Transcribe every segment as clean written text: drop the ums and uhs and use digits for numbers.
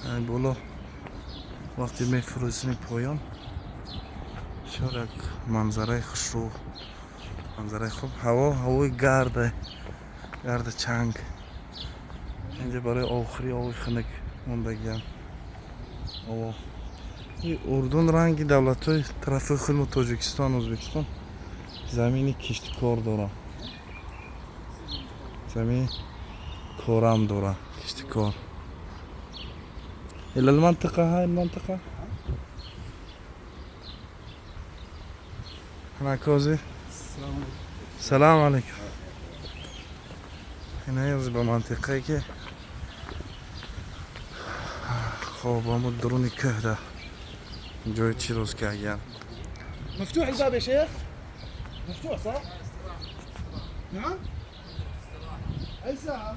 بالا وقتی میفروزیم پایان شاید منظره خوشرو، منظره خوب. هوای گرد چنگ. اینجا برای آخری آوی خنک موندگیان. این اردن رنگی دولت های طرف خیلی تاجیکستان ازبکستان زمینی کشتکار داره، زمین کارم داره، کشتکار. إلى المنطقة هاي المنطقة هنا كوزي. السلام عليكم. هنا يرزب منطقة كي خوب عمود دروني كهدة جوي تشيروز كايان. مفتوح الباب يا شيخ؟ مفتوح صح؟ نعم؟ أي ساعة؟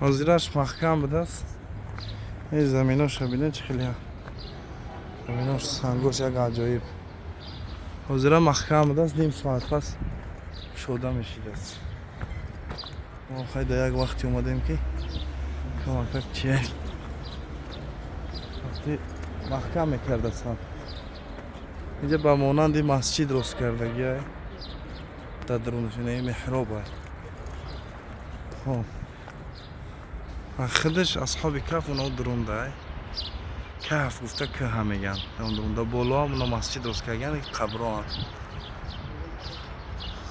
حاضراش محکم بدست. این زمیناش ببینه چه خیلی ها. زمیناش سنگوش یک عجایب. حاضرا محکم بدست. نیم ساعت پس شوده میشید است. ما خیلی یک وقتی اومدیم که کمک چیه وقتی محکم میکرده استن. اینجا به مانند مسجد درست کرده گیه در درونش. اینه محراب های. خودش اصحاب کهف اونا درون ده کهف گفته که هم میگن اون درون ده بالا هم اونا مسجد درست کردن قبران.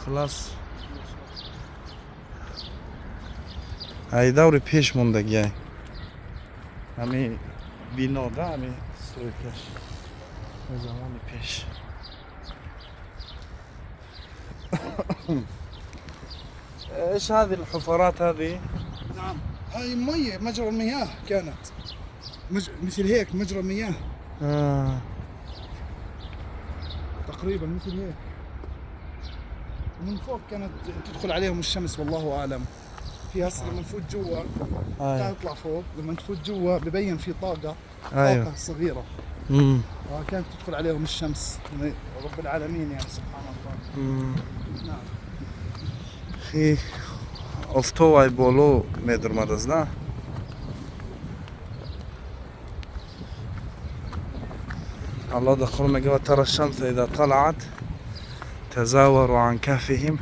خلاص ای دور پیش موندگی همین بینا ده همین سویتش زمان پیش. ايش هذه الحفرات هذه؟ نعم هاي مية مجرى المياه كانت مثل هيك مجرى مياه تقريبا مثل هيك. من فوق كانت تدخل عليهم الشمس والله أعلم. في هسه لما نفوت جوا تطلع فوق، لما تفوت جوا ببين في طاقة صغيرة كانت تدخل عليهم الشمس. رب العالمين يعني سبحان الله. نعم خي افتو ای بالو میدرمد از نه. الله دخل میگه و ترى الشمس اذا طلعت تزاوروا عن كهفهم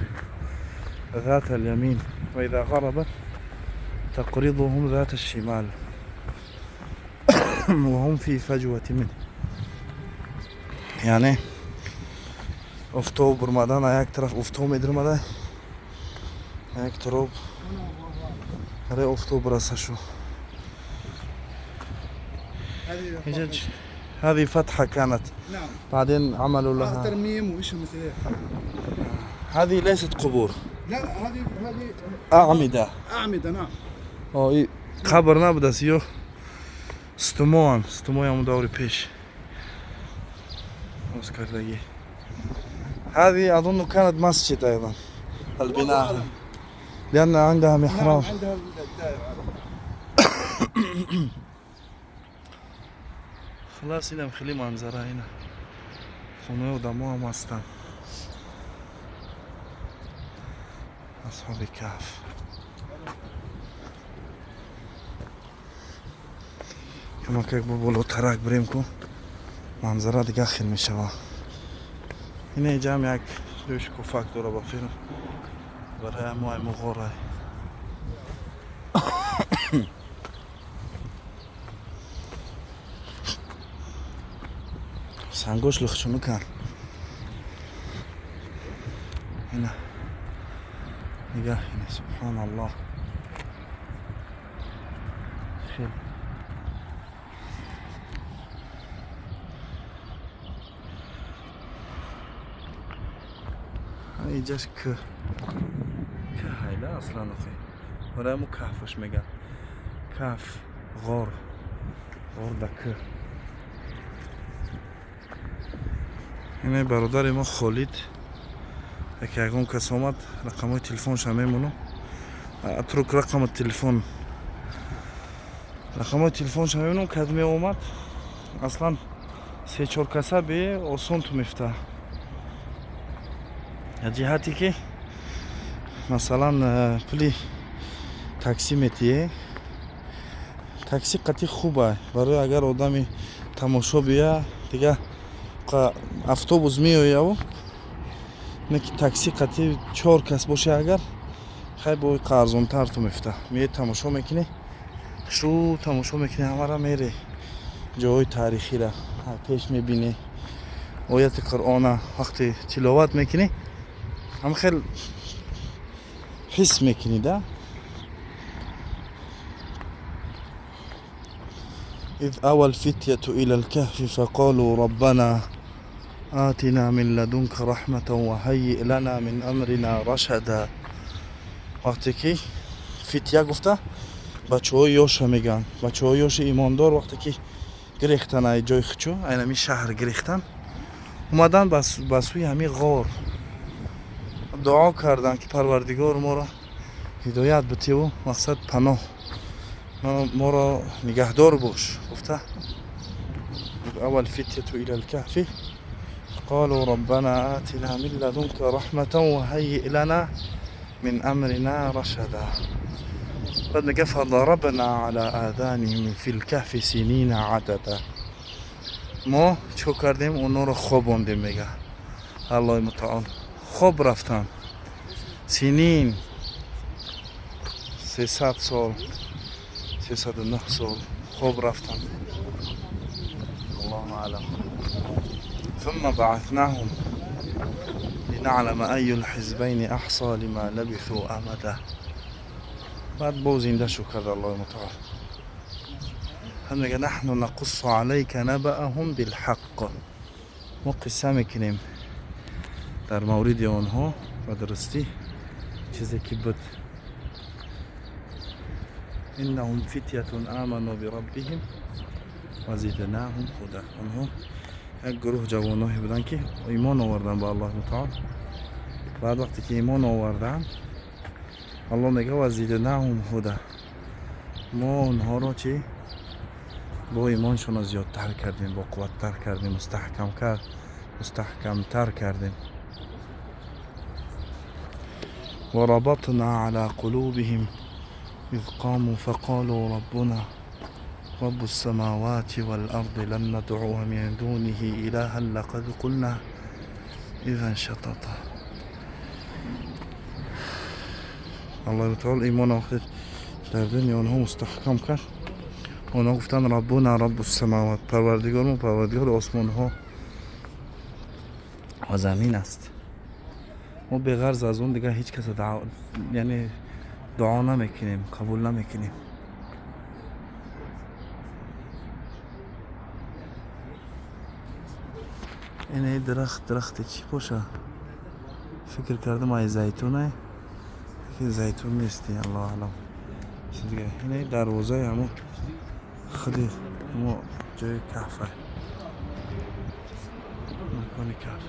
ذات اليمين واذا غربت تقرضهم ذات الشمال وهم في فجوة منه. يعني افتو برمدان یک طرف افتو میدرمده یک طرف هذا افتو براسشو. هذه فتحة كانت. نعم بعدين عملوا لها ترميم وإيش مثل هيك. هذه ليست قبور. لا هذه أعمدة. أعمدة نعم. إيه خبرنا بدأ سيو ستموان يوم دوري بيش. أذكر لقي. هذه أظن كانت مسجد أيضا البناء لأن عندها محراب. نعم عندها الدائرة. خلاص إلى مخلي منظرة هنا خونه ودموع مستن أصحاب الكهف. كما که بولو ترک بریم کو منظره دیگه خیلی میشوه. اینه جمع یک دوش کفک داره با فیلم برای مای مغاره. سنگوش لخشونو کن هنا نگاه هنا سبحان الله. خیلی اینجاش که هایله اصلا نخی برای مو کهفش میگن کهف غار دکه. اینه برادر ما خالد که اگه اون کس آمد رقم های تلفنش هم میمونو. اترک رقم تلفن تلفنش هم میمونو. کدمی آمد اصلا 3-4 کسه به آسان تو میفته. از جهتی که مثلا پلی تاکسی میتیه، تاکسی قطعی خوبه برای اگر آدمی تماشا بیه دیگه. автобус меояву не ки такси қатъи 4 кас боша, агар хай бо қарзонтар ту мефта мее тамошо мекунӣ, шу тамошо мекунӣ, ҳамара мере ҷойҳои таърихира пеш мебинӣ, ояти қуръона вақте тиловат мекунӣ ҳама хел ҳис мекунӣ да. إذ أوى الفتية إلى الكهف فقالوا ربنا آتنا من لدنك رحمة وهيئ لنا من أمرنا رشدا. وقتی که فتیه گفته بچه‌های یوش میگن، بچه‌های یوش ایماندار وقتی که گریختن ای جای خچو اینمی شهر گریختن اومدن بسوی همی غار دعا کردن که پروردگار ما را هدایت بده و مقصد پناه ما را نگهدار باش. گفته اول فتیة الى الكهف قالوا ربنا آتنا من لدنك رحمة وهيئ لنا من أمرنا رشدا. بعد میگه فضربنا على آذانهم في الكهف سنين عددا. ما چو کردیم اونا رو خواباندیم، میگه الله متعال خواب رفتن سنین 300 سال 309 سال خواب رفتن. الله أعلم. ثم بعثناهم لنعلم أي الحزبين أحصى لما لبثوا أمدا. بعد بو زنده شو کرد الله متعال. هم میگه نحن نقص عليك نبأهم بالحق. ما قصه میکنیم در مورد آنها و درستی چیزی که بود. إنهم فتية آمنوا بربهم وزدناهم هدى. آنها یک گروه جوانایی بودن که ایمان آوردن به الله متعال. بعد وقتی که ایمان آوردن الله میگه وزدناهم هدى، ما اونها رو چی با ایمانشون زیادتر کردیم، با قوتتر کردیم، مستحکمتر کردیم. وربطنا على قلوبهم إذ قاموا فقالوا ربنا رب السماوات والأرض لن ندعو من دونه إلها لقد قلنا إذا شططا. الله تعالى ایمان آخر در دنیا آنها مستحکم کرد. آنها گفتن ربنا رب السماوات، پروردگار ما پروردگار آسمان ها و زمین است. ما به غرض از اون دیگه هیچ کس یعنی دعا نمیکنیم، قبول نمیکنیم. این درخت چی باشه؟ فکر کردم ای زیتونه که زیتون نیستی، الله اعلم. دیگه این دروازه همون خودی همون جای کهفه مکان کهف.